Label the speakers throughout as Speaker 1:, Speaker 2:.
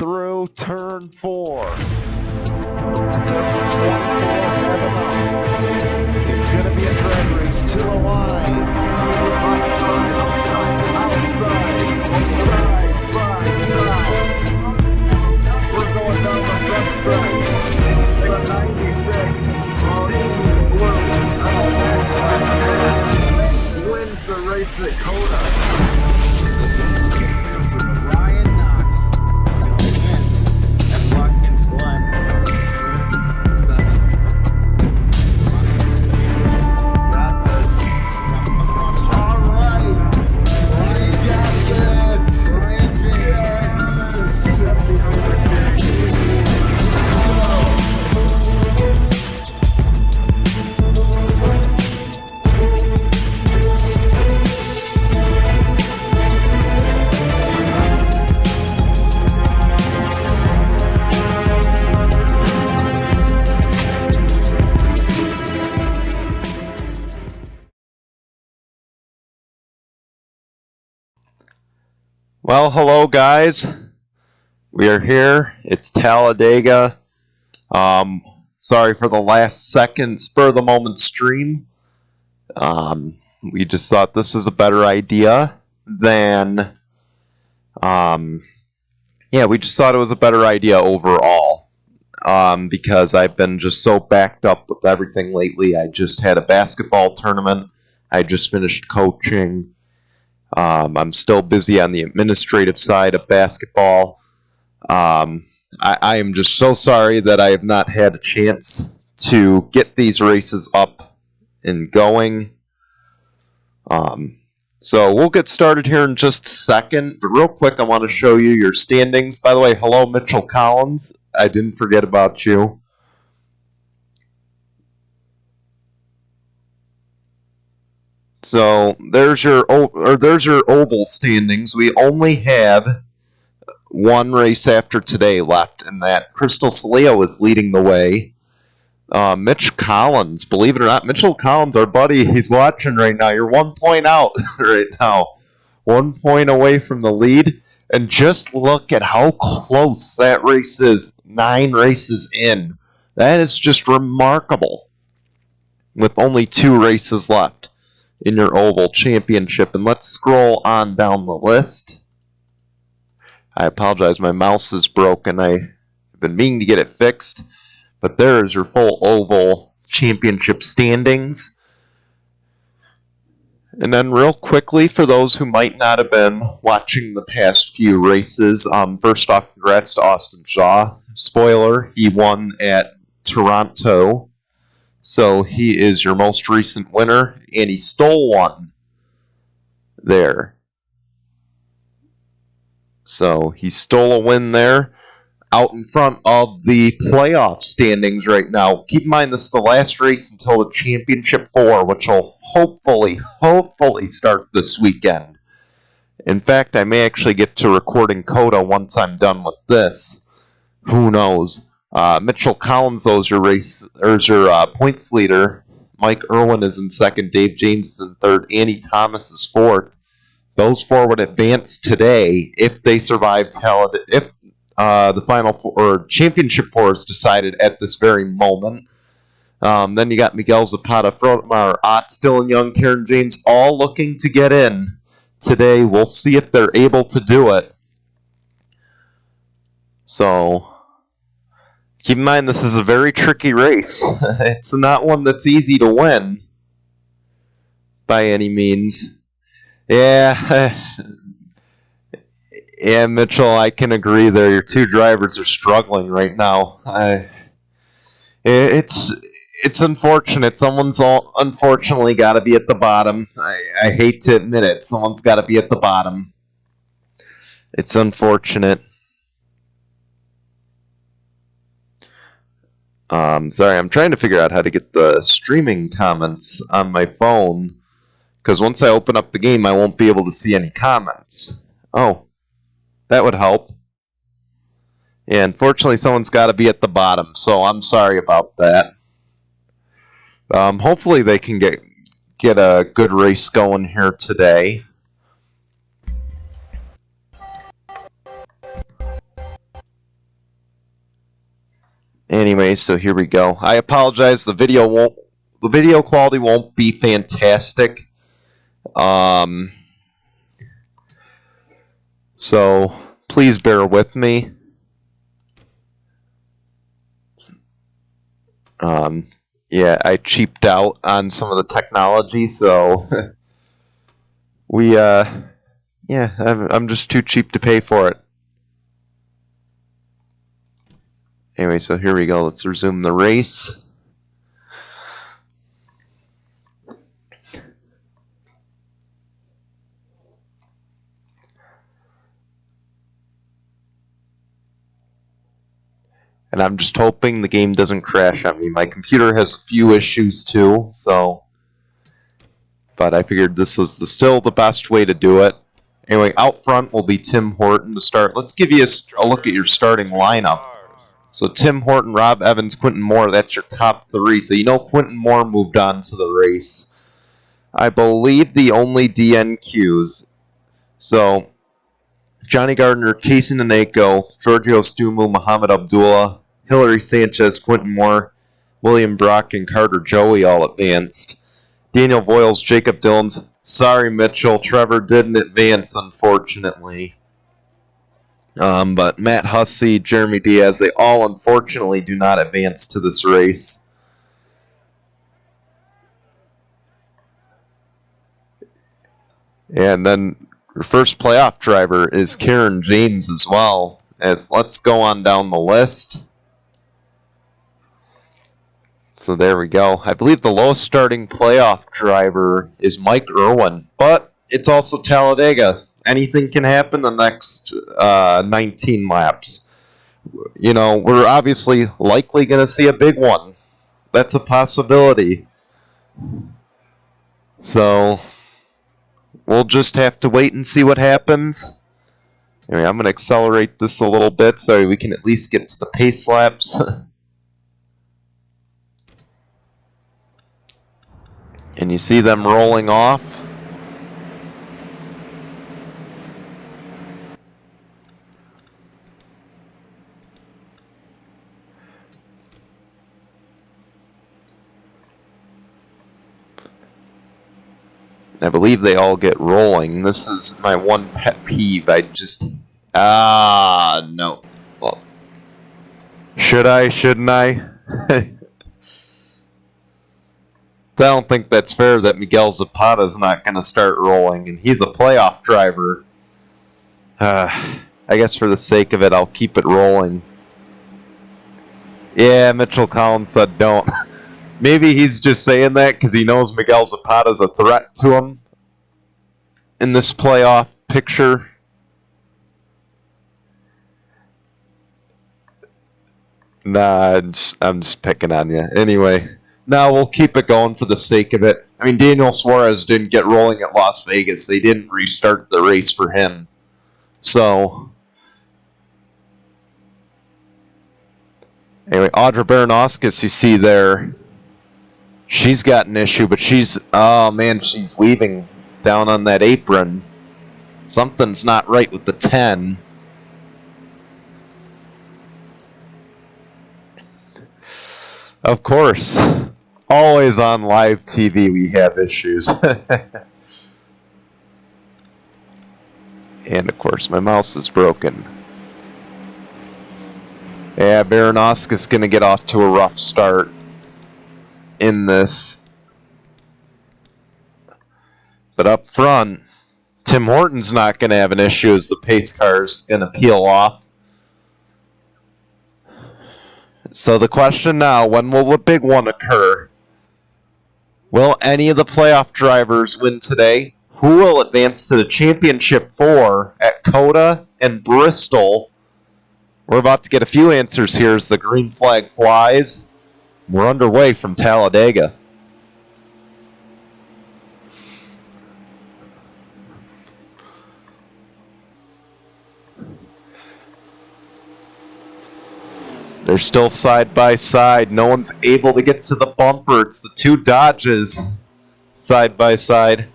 Speaker 1: through turn 4. Does the 24 have enough? It's going to be a drag race to the line. We're going down the front stretch. The 96 wins the race at Coda. Well, hello guys. We are here. It's Talladega. Sorry for the last second spur of the moment stream. We just thought this was a better idea than we just thought it was a better idea overall. Because I've been just so backed up with everything lately. I just had a basketball tournament. I just finished coaching. I'm still busy on the administrative side of basketball. I am just so sorry that I have not had a chance to get these races up and going. So we'll get started here in just a second. But real quick, I want to show you your standings. By the way, hello, Mitchell Collins. I didn't forget about you. So there's your oval standings. We only have one race after today left, and that Crystal Saleo is leading the way. Mitch Collins, believe it or not, Mitchell Collins, our buddy, he's watching right now. You're 1 point out right now. 1 point away from the lead. And just look at how close that race is. 9 races in. That is just remarkable. With only 2 races left in your oval championship. And let's scroll on down the list. I apologize, my mouse is broken. I've been meaning to get it fixed. But there is your full oval championship standings. And then real quickly, for those who might not have been watching the past few races, first off, congrats to Austin Shaw. Spoiler, he won at Toronto. So he is your most recent winner, and he stole one there. So he stole a win there, out in front of the playoff standings right now. Keep in mind, this is the last race until the Championship 4, which will hopefully start this weekend. In fact, I may actually get to recording Coda once I'm done with this. Who knows? Mitchell Collins, though, is your points leader. Mike Irwin is in second. Dave James is in third. Andy Thomas is fourth. Those 4 would advance today if they survive Talladega. If the final 4 or championship 4 is decided at this very moment. Then you got Miguel Zapata, Fromar, Ott, Dylan Young, Karen James, all looking to get in today. We'll see if they're able to do it. So keep in mind, this is a very tricky race. It's not one that's easy to win by any means. Yeah, Mitchell, I can agree there. Your 2 drivers are struggling right now. It's unfortunate. Someone's unfortunately got to be at the bottom. I hate to admit it. Someone's got to be at the bottom. It's unfortunate. Sorry, I'm trying to figure out how to get the streaming comments on my phone, because once I open up the game, I won't be able to see any comments. Oh, that would help. Yeah, unfortunately, someone's got to be at the bottom, so I'm sorry about that. Hopefully, they can get a good race going here today. Anyway, so here we go. I apologize. The video quality won't be fantastic. So please bear with me. Yeah, I cheaped out on some of the technology, so yeah, I'm just too cheap to pay for it. Anyway, so here we go. Let's resume the race. And I'm just hoping the game doesn't crash on me. My computer has a few issues too, so... But I figured this was still the best way to do it. Anyway, out front will be Tim Horton to start. Let's give you a look at your starting lineup. So Tim Horton, Rob Evans, Quentin Moore, that's your top three. So you know Quentin Moore moved on to the race. I believe the only DNQs. So Johnny Gardner, Casey Naneko, Giorgio Stumu, Muhammad Abdullah, Hillary Sanchez, Quentin Moore, William Brock, and Carter Joey all advanced. Daniel Voiles, Jacob Dillons. Sorry, Mitchell. Trevor didn't advance, unfortunately. But Matt Hussey, Jeremy Diaz, they all unfortunately do not advance to this race. And then your first playoff driver is Karen James as well. As let's go on down the list. So there we go. I believe the lowest starting playoff driver is Mike Irwin, but it's also Talladega. Anything can happen the next 19 laps. You know, we're obviously likely going to see a big one. That's a possibility. So we'll just have to wait and see what happens. Anyway, I'm going to accelerate this a little bit so we can at least get to the pace laps. And you see them rolling off. I believe they all get rolling. This is my one pet peeve. I just... no. Well, should I? Shouldn't I? I don't think that's fair that Miguel Zapata's not going to start rolling, and he's a playoff driver. I guess for the sake of it, I'll keep it rolling. Yeah, Mitchell Collins said don't. Maybe he's just saying that because he knows Miguel Zapata's a threat to him in this playoff picture. Nah, I'm just picking on you. Anyway. No, we'll keep it going for the sake of it. I mean, Daniel Suarez didn't get rolling at Las Vegas. They didn't restart the race for him. So, anyway, Audra Baranowskis, you see there, she's got an issue, but she's weaving down on that apron. Something's not right with the 10. Of course. Always on live TV we have issues. And of course my mouse is broken. Yeah, Baranowski's going to get off to a rough start in this. But up front, Tim Horton's not going to have an issue as the pace car's going to peel off. So the question now, when will the big one occur? Will any of the playoff drivers win today? Who will advance to the championship 4 at Coda and Bristol? We're about to get a few answers here as the green flag flies. We're underway from Talladega. They're still side by side. No one's able to get to the bumper. It's the two Dodges side by side.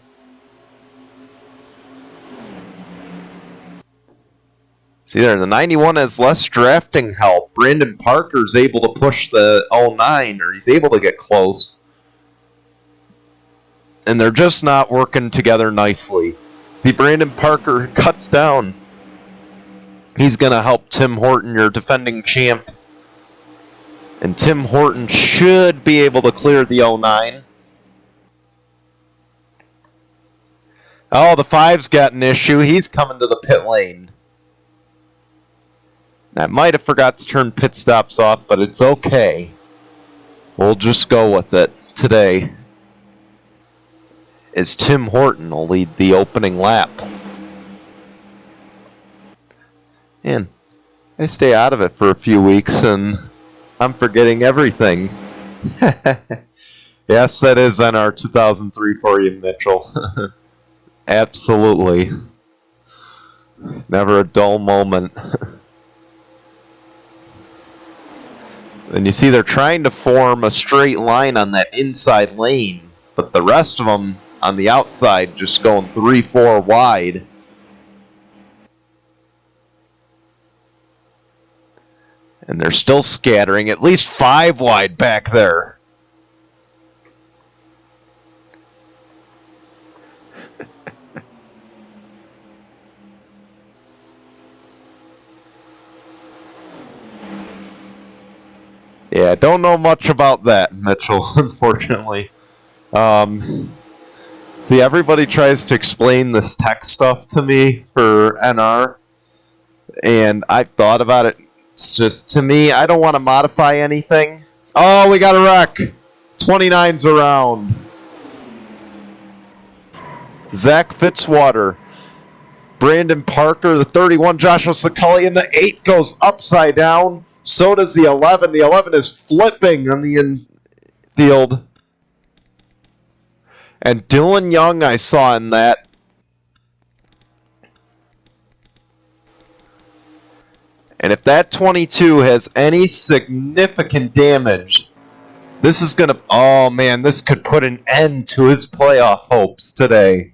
Speaker 1: See there, the 91 has less drafting help. Brandon Parker's able to push the 09, or he's able to get close. And they're just not working together nicely. See, Brandon Parker cuts down. He's going to help Tim Horton, your defending champ. And Tim Horton should be able to clear the 09. Oh, the 5's got an issue. He's coming to the pit lane. I might have forgot to turn pit stops off, but it's okay. We'll just go with it today. As Tim Horton will lead the opening lap. And I stay out of it for a few weeks and I'm forgetting everything. Yes, that is NR 2003 for you, Mitchell. Absolutely. Never a dull moment. And you see they're trying to form a straight line on that inside lane, but the rest of them on the outside just going 3-4 wide. And they're still scattering, at least 5 wide back there. Yeah, I don't know much about that, Mitchell, unfortunately. See, everybody tries to explain this tech stuff to me for NR, and I've thought about it. It's just, to me, I don't want to modify anything. Oh, we got a wreck. 29's around. Zach Fitzwater. Brandon Parker, the 31, Joshua Saculli, and the 8 goes upside down. So does the 11. The 11 is flipping on the infield. And Dylan Young I saw in that. And if that 22 has any significant damage, this is going to... Oh, man, this could put an end to his playoff hopes today.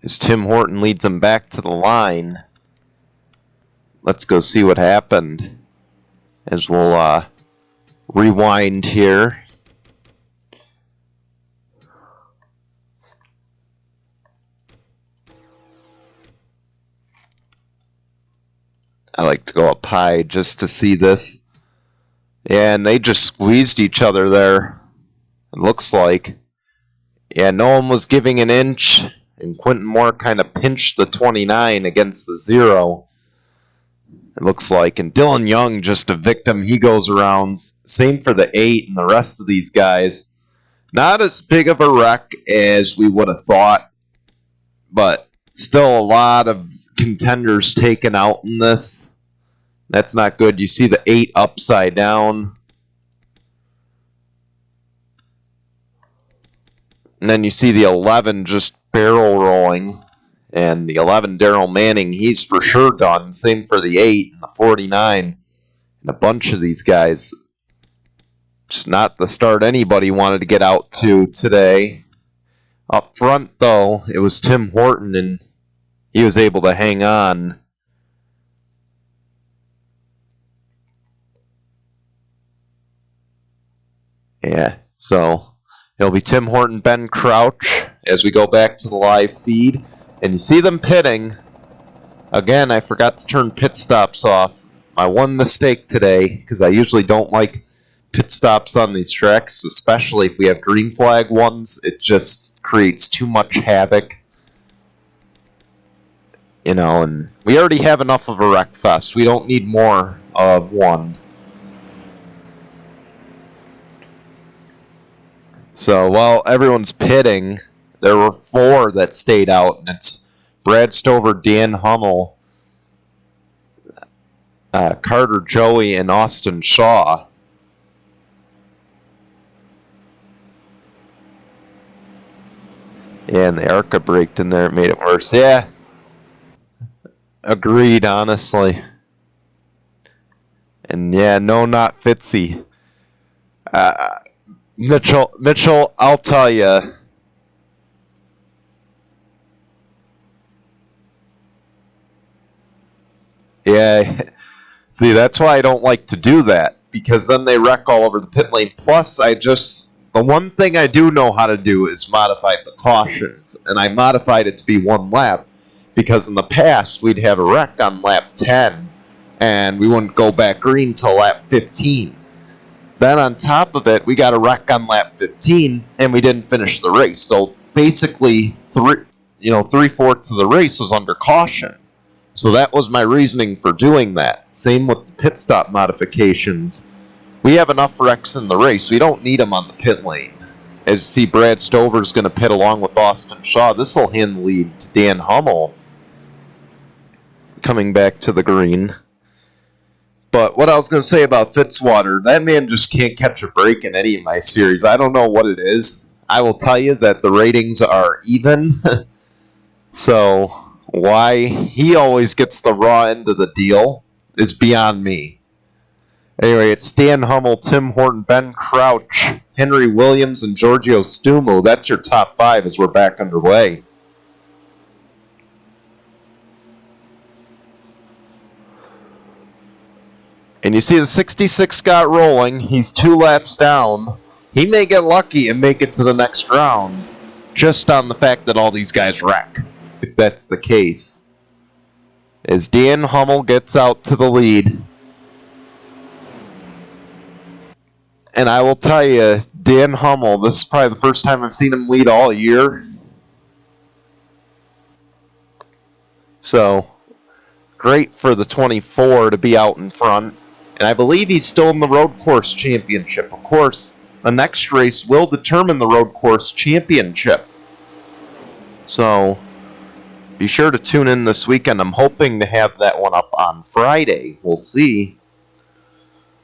Speaker 1: As Tim Horton leads them back to the line. Let's go see what happened. As we'll rewind here. I like to go up high just to see this. Yeah, and they just squeezed each other there. It looks like. Yeah, no one was giving an inch. And Quentin Moore kind of pinched the 29 against the 0. It looks like. And Dylan Young, just a victim. He goes around. Same for the 8 and the rest of these guys. Not as big of a wreck as we would have thought. But still a lot of contenders taken out in this. That's not good. You see the 8 upside down. And then you see the 11 just barrel rolling. And the 11, Daryl Manning, he's for sure done. Same for the 8 and the 49. And a bunch of these guys. Just not the start anybody wanted to get out to today. Up front, though, it was Tim Horton, and he was able to hang on. Yeah, so it'll be Tim Horton, Ben Crouch as we go back to the live feed. And you see them pitting. Again, I forgot to turn pit stops off. My one mistake today, because I usually don't like pit stops on these tracks, especially if we have green flag ones. It just creates too much havoc. You know, and we already have enough of a wreck fest. We don't need more of one. So while everyone's pitting, there were 4 that stayed out, and it's Brad Stover, Dan Hummel, Carter Joey, and Austin Shaw. Yeah, and the ARCA braked in there. It made it worse. Yeah. Agreed, honestly. And yeah, no, not Fitzy. Mitchell, I'll tell you. Yeah, see, that's why I don't like to do that, because then they wreck all over the pit lane. Plus, the one thing I do know how to do is modify the cautions, and I modified it to be one lap, because in the past, we'd have a wreck on lap 10, and we wouldn't go back green till lap 15. Then on top of it, we got a wreck on lap 15, and we didn't finish the race. So basically, 3/4 of the race was under caution. So that was my reasoning for doing that. Same with the pit stop modifications. We have enough wrecks in the race. We don't need them on the pit lane. As you see, Brad Stover's going to pit along with Austin Shaw. This will hand the lead to Dan Hummel coming back to the green. But what I was going to say about Fitzwater, that man just can't catch a break in any of my series. I don't know what it is. I will tell you that the ratings are even. So why he always gets the raw end of the deal is beyond me. Anyway, it's Dan Hummel, Tim Horton, Ben Crouch, Henry Williams, and Giorgio Stumu. That's your top 5 as we're back underway. And you see the 66 got rolling. He's 2 laps down. He may get lucky and make it to the next round just on the fact that all these guys wreck, if that's the case. As Dan Hummel gets out to the lead. And I will tell you, Dan Hummel, this is probably the first time I've seen him lead all year. So, great for the 24 to be out in front. And I believe he's still in the road course championship. Of course, the next race will determine the road course championship. So, be sure to tune in this weekend. I'm hoping to have that one up on Friday. We'll see.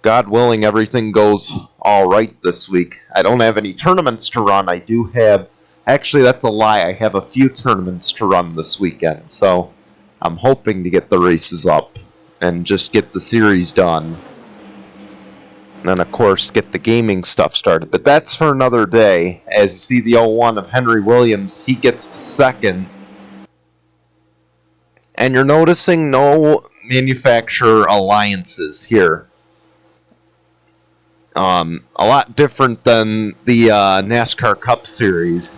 Speaker 1: God willing, everything goes all right this week. I don't have any tournaments to run. I do have... Actually, that's a lie. I have a few tournaments to run this weekend. So, I'm hoping to get the races up and just get the series done. And then, of course, get the gaming stuff started. But that's for another day. As you see the 01 of Henry Williams, he gets to second. And you're noticing no manufacturer alliances here. A lot different than the NASCAR Cup Series,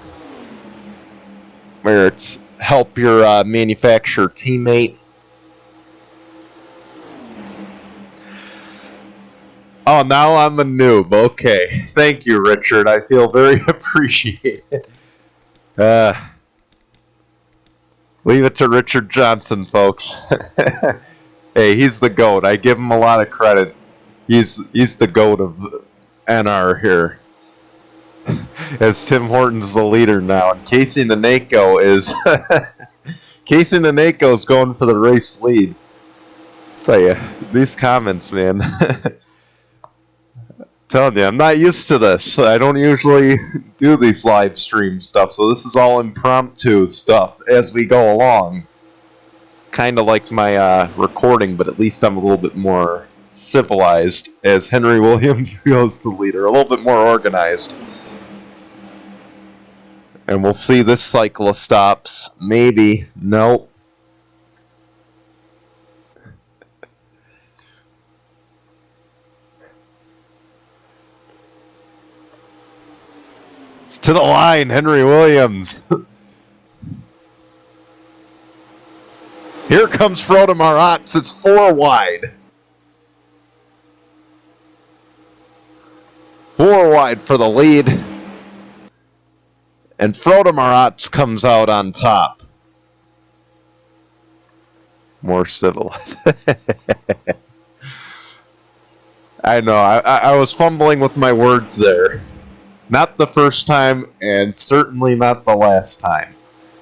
Speaker 1: where it's help your manufacturer teammate. Oh, now I'm a noob. Okay. Thank you, Richard. I feel very appreciated. Leave it to Richard Johnson, folks. Hey, he's the GOAT. I give him a lot of credit. He's the GOAT of NR here. As Tim Horton's the leader now. And Casey Naneko is... Casey Naneko is going for the race lead. I'll tell you, these comments, man... Telling you, I'm not used to this. I don't usually do these live stream stuff, so this is all impromptu stuff as we go along. Kind of like my recording, but at least I'm a little bit more civilized as Henry Williams goes to leader, a little bit more organized. And we'll see this cycle of stops. Maybe. Nope. It's to the line, Henry Williams. Here comes Frodo Maratz. It's 4 wide. 4 wide for the lead. And Frodo Maratz comes out on top. More civilized. I know. I was fumbling with my words there. Not the first time, and certainly not the last time.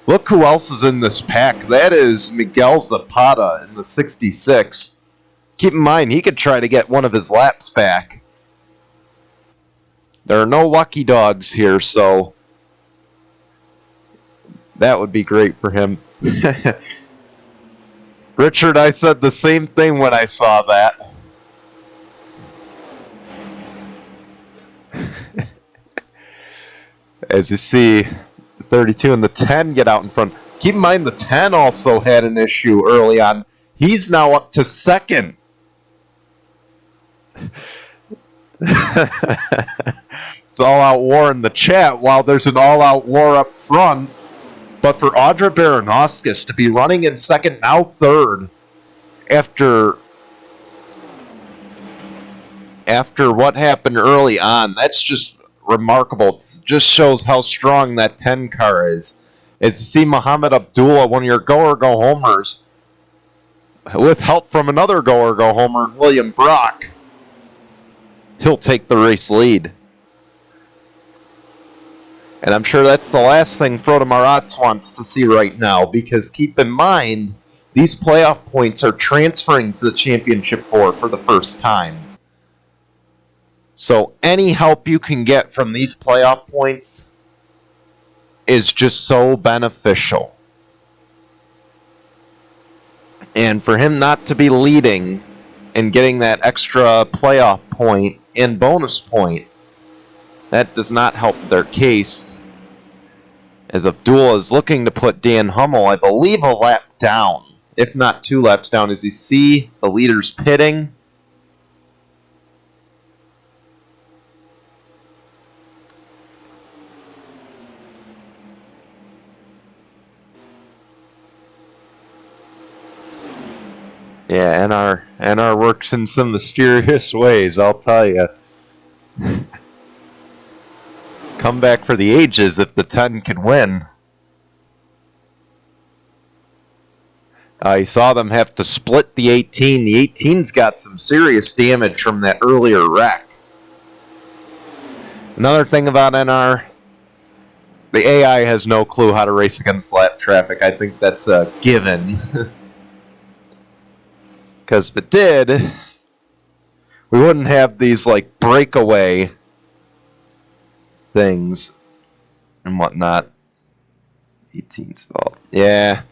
Speaker 1: Look who else is in this pack. That is Miguel Zapata in the 66. Keep in mind, he could try to get one of his laps back. There are no lucky dogs here, so that would be great for him. Richard, I said the same thing when I saw that. As you see, the 32 and the 10 get out in front. Keep in mind the 10 also had an issue early on. He's now up to second. It's all-out war in the chat while there's an all-out war up front. But for Audra Baranowskis to be running in second, now third, after what happened early on, that's just remarkable. It just shows how strong that 10 car is. As you see Muhammad Abdullah, one of your go-or-go-homers, with help from another go-or-go-homer, William Brock, he'll take the race lead. And I'm sure that's the last thing Frode Marat wants to see right now, because keep in mind, these playoff points are transferring to the Championship 4 for the first time. So any help you can get from these playoff points is just so beneficial. And for him not to be leading and getting that extra playoff point and bonus point, that does not help their case. As Abdullah is looking to put Dan Hummel, I believe, a lap down, if not 2 laps down. As you see the leaders pitting, yeah, NR works in some mysterious ways, I'll tell you. Come back for the ages if the 10 can win. You saw them have to split the 18. The 18's got some serious damage from that earlier wreck. Another thing about NR, the AI has no clue how to race against lap traffic. I think that's a given. Because if it did, we wouldn't have these like breakaway things and whatnot. 18's fault. Yeah.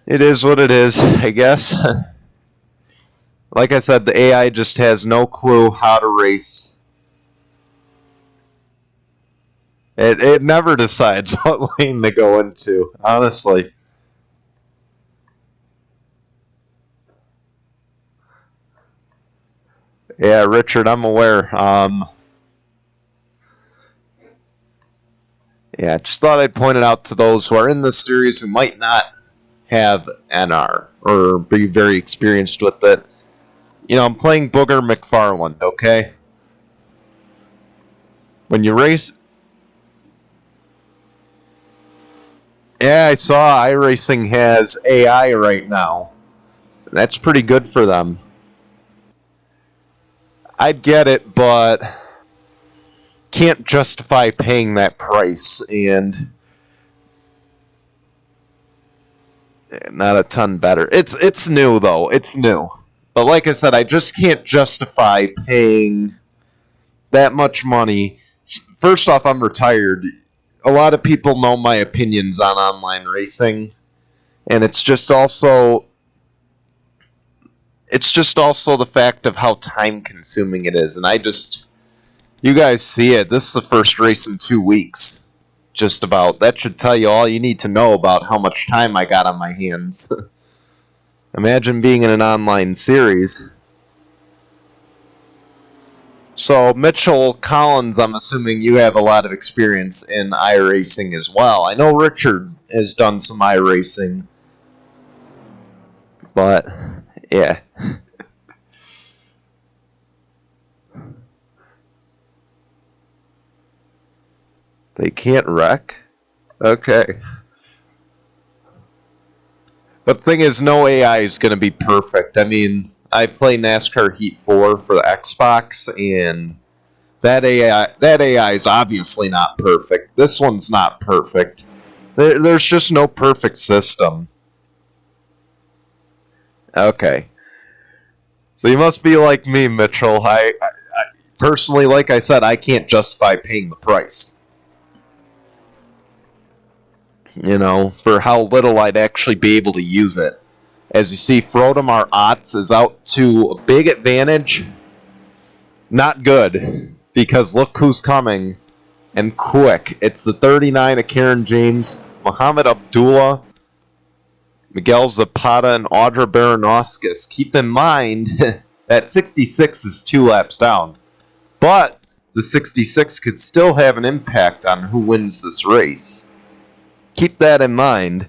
Speaker 1: It is what it is, I guess. Like I said, the AI just has no clue how to race. It never decides what lane to go into, honestly. Yeah, Richard, I'm aware. Yeah, just thought I'd point it out to those who are in this series who might not have NR or be very experienced with it. You know, I'm playing Booger McFarland, okay? When you race... Yeah, I saw iRacing has AI right now. That's pretty good for them. I'd get it, but can't justify paying that price, and not a ton better. It's new though. It's new, but like I said, I just can't justify paying that much money. First off, I'm retired. A lot of people know my opinions on online racing, and it's just also the fact of how time-consuming it is, and you guys see it. This is the first race in 2 weeks. Just about. That should tell you all you need to know about how much time I got on my hands. Imagine being in an online series. So, Mitchell Collins, I'm assuming you have a lot of experience in iRacing as well. I know Richard has done some iRacing. But, yeah. They can't wreck? Okay. But the thing is, no AI is going to be perfect. I mean, I play NASCAR Heat 4 for the Xbox, and that AI is obviously not perfect. This one's not perfect. There's just no perfect system. Okay. So you must be like me, Mitchell. I personally, like I said, I can't justify paying the price. You know, for how little I'd actually be able to use it. As you see, Frodemar Otts is out to a big advantage. Not good. because look who's coming. And quick. It's the 39 of Karen James, Muhammad Abdullah, Miguel Zapata, and Audra Baranowskis. Keep in mind that 66 is 2 laps down. But the 66 could still have an impact on who wins this race. Keep that in mind.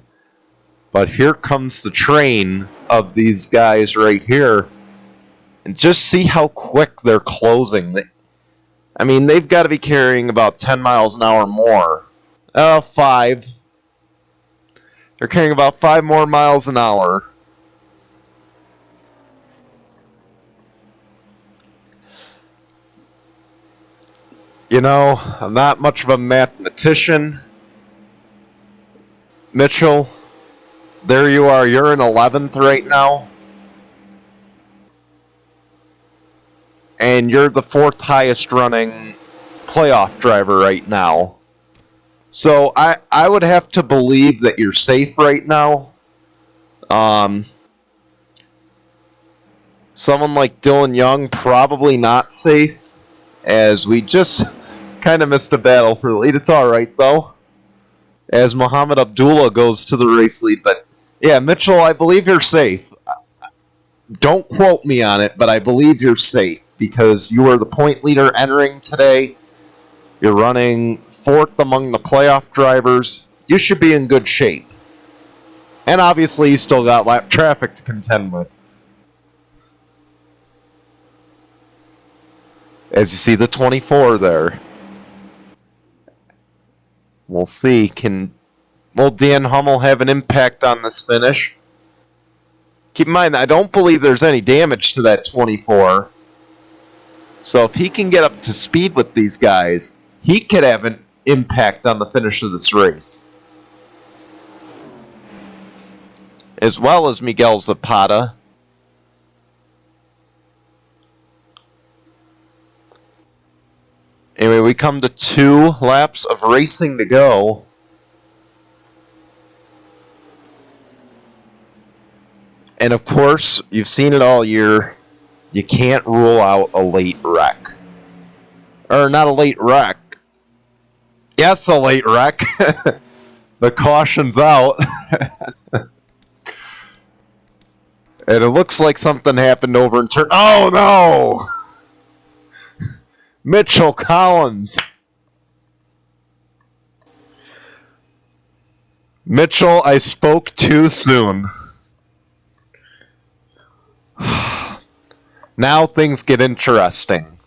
Speaker 1: But here comes the train of these guys right here. And just see how quick they're closing. I mean, they've got to be carrying about 10 miles an hour more. 5. They're carrying about 5 more miles an hour. You know, I'm not much of a mathematician. Mitchell, there you are. You're in 11th right now. And you're the 4th highest running playoff driver right now. So I would have to believe that you're safe right now. Someone like Dylan Young, probably not safe, as we just kind of missed a battle for the lead. It's alright, though, as Muhammad Abdullah goes to the race lead. But, yeah, Mitchell, I believe you're safe. Don't quote me on it, but I believe you're safe, because you are the point leader entering today. You're running 4th among the playoff drivers. You should be in good shape. And obviously, you still got lap traffic to contend with. As you see the 24 there. We'll see. Will Dan Hummel have an impact on this finish? Keep in mind, I don't believe there's any damage to that 24. So if he can get up to speed with these guys, he could have an impact on the finish of this race. As well as Miguel Zapata. Anyway, we come to 2 laps of racing to go. And of course, you've seen it all year. You can't rule out a late wreck. Or not a late wreck. Yes, a late wreck. The caution's out. And it looks like something happened over in turn. Oh no! Mitchell Collins. Mitchell, I spoke too soon. Now things get interesting.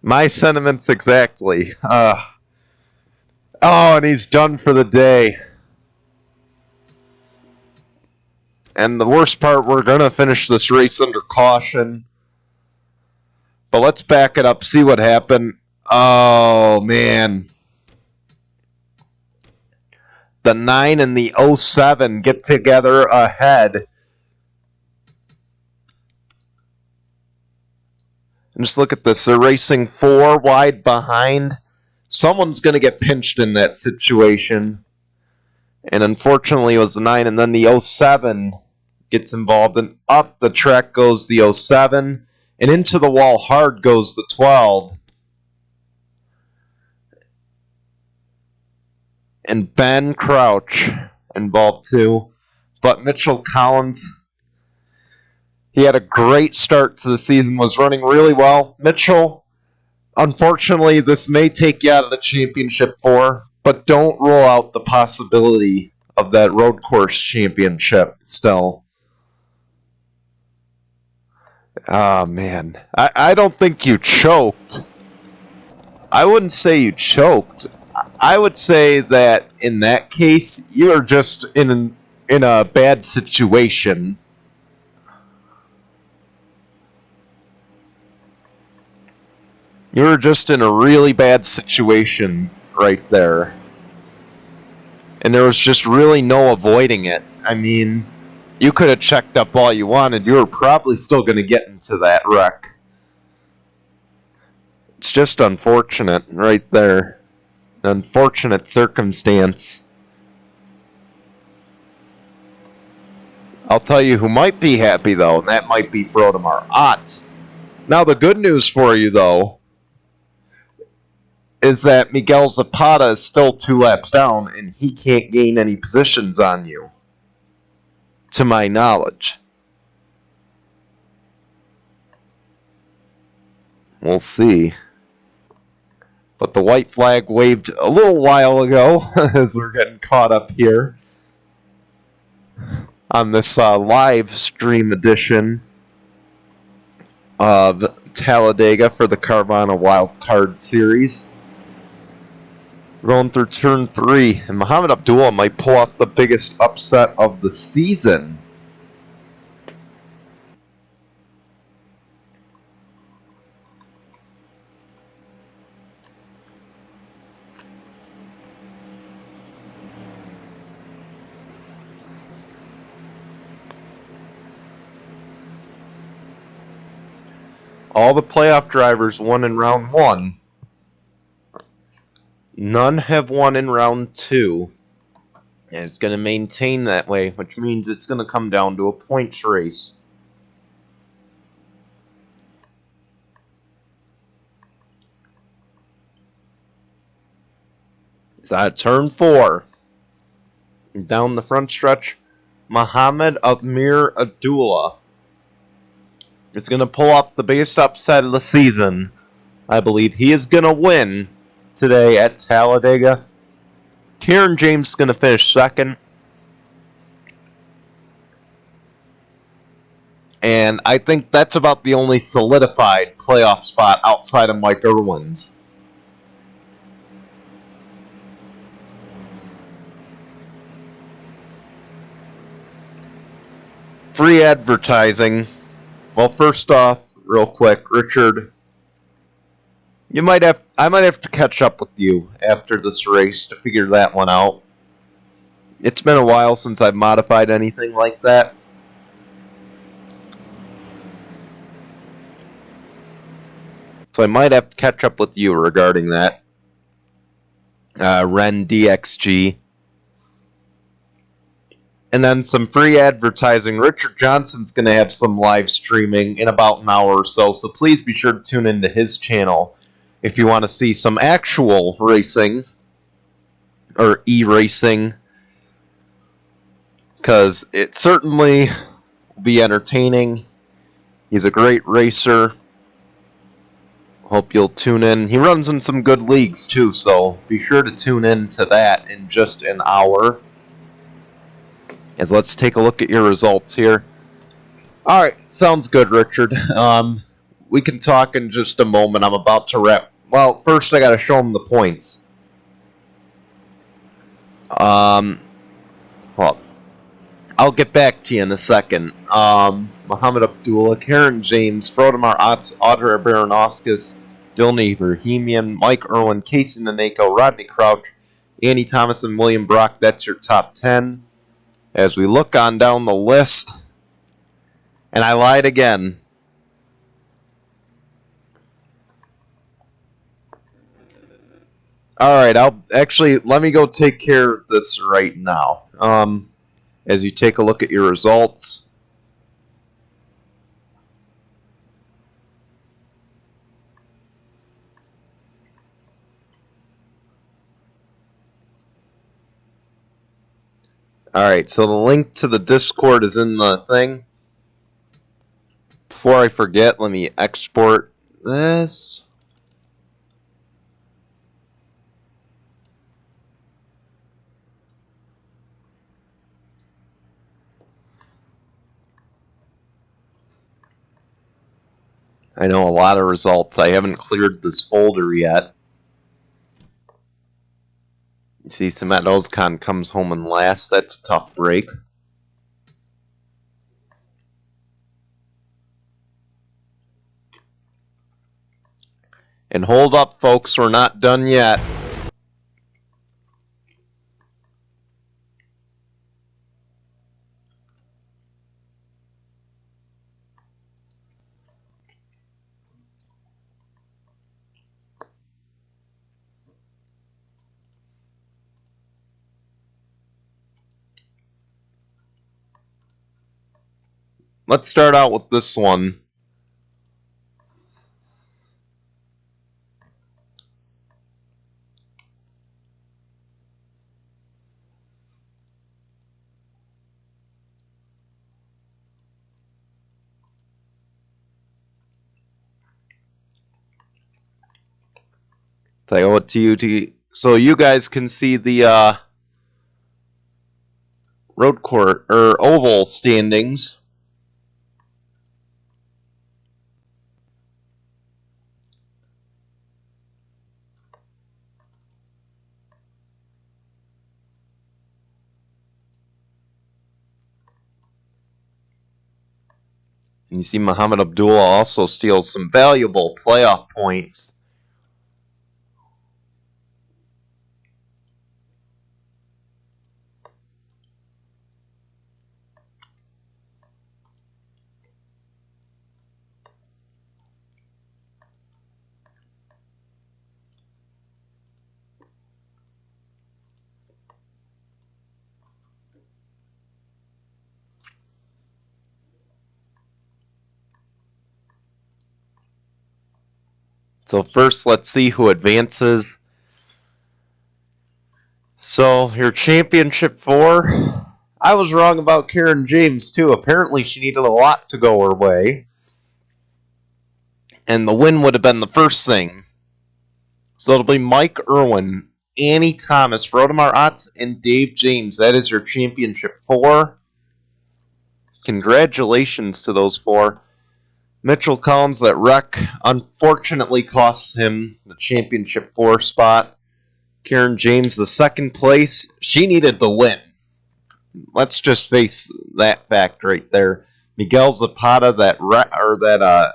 Speaker 1: My sentiments exactly. Oh, and he's done for the day. And the worst part, we're going to finish this race under caution. But let's back it up, see what happened. Oh, man. The 9 and the 07 get together ahead. And just look at this. They're racing 4 wide behind. Someone's going to get pinched in that situation. And unfortunately, it was the 9, and then the 07 gets involved, and up the track goes the 07, and into the wall hard goes the 12. And Ben Crouch involved too. But Mitchell Collins, he had a great start to the season, was running really well. Mitchell, unfortunately, this may take you out of the championship 4, but don't rule out the possibility of that road course championship still. Oh, man. I don't think you choked. I wouldn't say you choked. I would say that in that case, you are just in a bad situation. You were just in a really bad situation right there. And there was just really no avoiding it. I mean, you could have checked up all you wanted. You were probably still going to get into that wreck. It's just unfortunate right there. An unfortunate circumstance. I'll tell you who might be happy, though, and that might be Frodemar Ott. Now, the good news for you, though, is that Miguel Zapata is still 2 laps down, and he can't gain any positions on you, to my knowledge. We'll see. But the white flag waved a little while ago, as we're getting caught up here on this live stream edition of Talladega for the Carvana Wild Card Series. Going through turn 3, and Muhammad Abdullah might pull off the biggest upset of the season. All the playoff drivers won in round 1. None have won in round 2. And it's going to maintain that way, which means it's going to come down to a points race. It's at turn 4. Down the front stretch, Muhammad Amir Abdullah is going to pull off the biggest upset of the season. I believe he is going to win today at Talladega. Kieran James is going to finish second. And I think that's about the only solidified playoff spot outside of Mike Irwin's. Free advertising. Well, first off, real quick, Richard, I might have to catch up with you after this race to figure that one out. It's been a while since I've modified anything like that. So I might have to catch up with you regarding that. Ren DXG. And then some free advertising. Richard Johnson's going to have some live streaming in about an hour or so, so please be sure to tune into his channel if you want to see some actual racing, or e-racing, because it certainly will be entertaining. He's a great racer. Hope you'll tune in. He runs in some good leagues too, so be sure to tune in to that in just an hour. As let's take a look at your results here. Alright, sounds good, Richard. We can talk in just a moment. I'm about to wrap. Well, first I gotta show him the points. Well, I'll get back to you in a second. Muhammad Abdullah, Karen James, Frodemar Otts, Audra Baranowskis, Dilney Bohemian, Mike Irwin, Casey Naneko, Rodney Crouch, Andy Thomas, and William Brock. That's your top 10. As we look on down the list, and I lied again. Alright, let me go take care of this right now. As you take a look at your results. Alright, so the link to the Discord is in the thing. Before I forget, let me export this. I know a lot of results. I haven't cleared this folder yet. You see, Samet Ozkan comes home in last. That's a tough break. And hold up, folks. We're not done yet. let's start out with this one. I owe it to you so you guys can see the road court or oval standings. And you see Muhammad Abdullah also steals some valuable playoff points. So first, let's see who advances. So, your championship 4. I was wrong about Karen James, too. Apparently, she needed a lot to go her way. And the win would have been the first thing. So, it'll be Mike Irwin, Annie Thomas, Rodemar Otts, and Dave James. That is your championship 4. Congratulations to those 4. Mitchell Collins, that wreck, unfortunately costs him the championship 4 spot. Karen James, the second place. She needed the win. Let's just face that fact right there. Miguel Zapata, that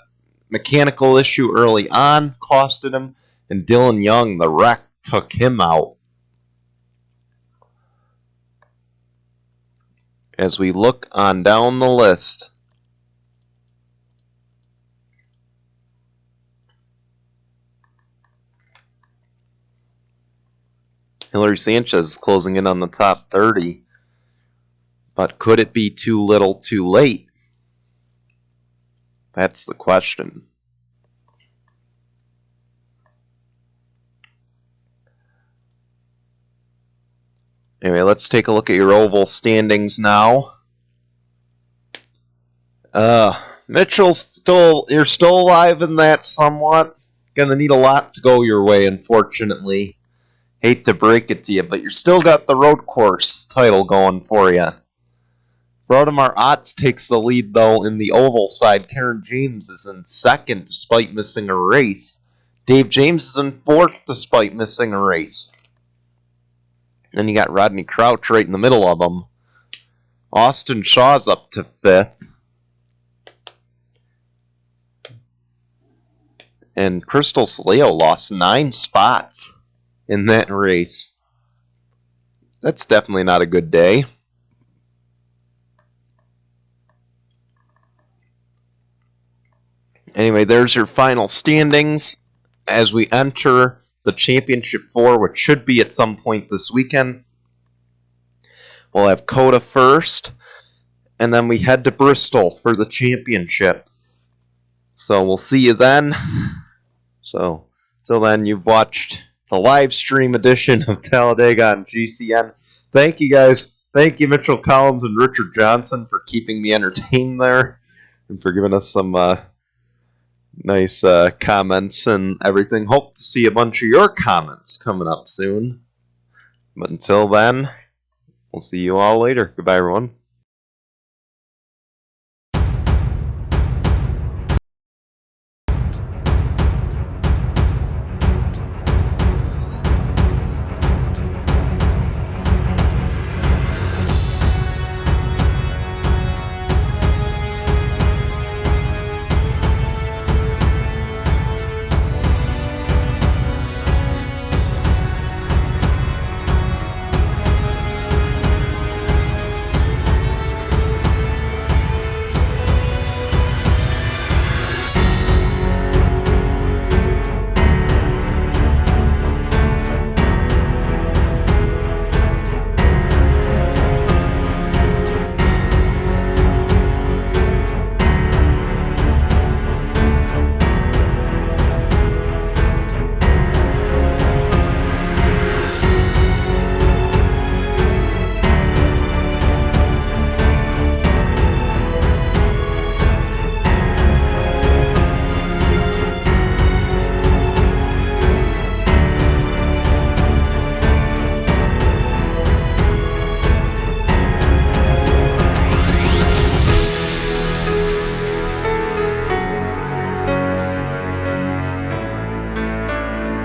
Speaker 1: mechanical issue early on costed him, and Dylan Young, the wreck, took him out. As we look on down the list, Hillary Sanchez closing in on the top 30. But could it be too little too late? That's the question. Anyway, let's take a look at your oval standings now. Mitchell's you're still alive in that somewhat. Gonna need a lot to go your way, unfortunately. Hate to break it to you, but you still got the road course title going for you. Rodemar Otts takes the lead, though, in the oval side. Karen James is in second, despite missing a race. Dave James is in fourth, despite missing a race. Then you got Rodney Crouch right in the middle of them. Austin Shaw's up to fifth. And Crystal Saleo lost 9 spots in that race. That's definitely not a good day. Anyway, there's your final standings as we enter the Championship 4, which should be at some point this weekend. We'll have COTA first, and then we head to Bristol for the championship. So we'll see you then. So, till then, you've watched the live stream edition of Talladega on GCN. Thank you, guys. Thank you, Mitchell Collins and Richard Johnson, for keeping me entertained there and for giving us some nice comments and everything. Hope to see a bunch of your comments coming up soon. But until then, we'll see you all later. Goodbye, everyone.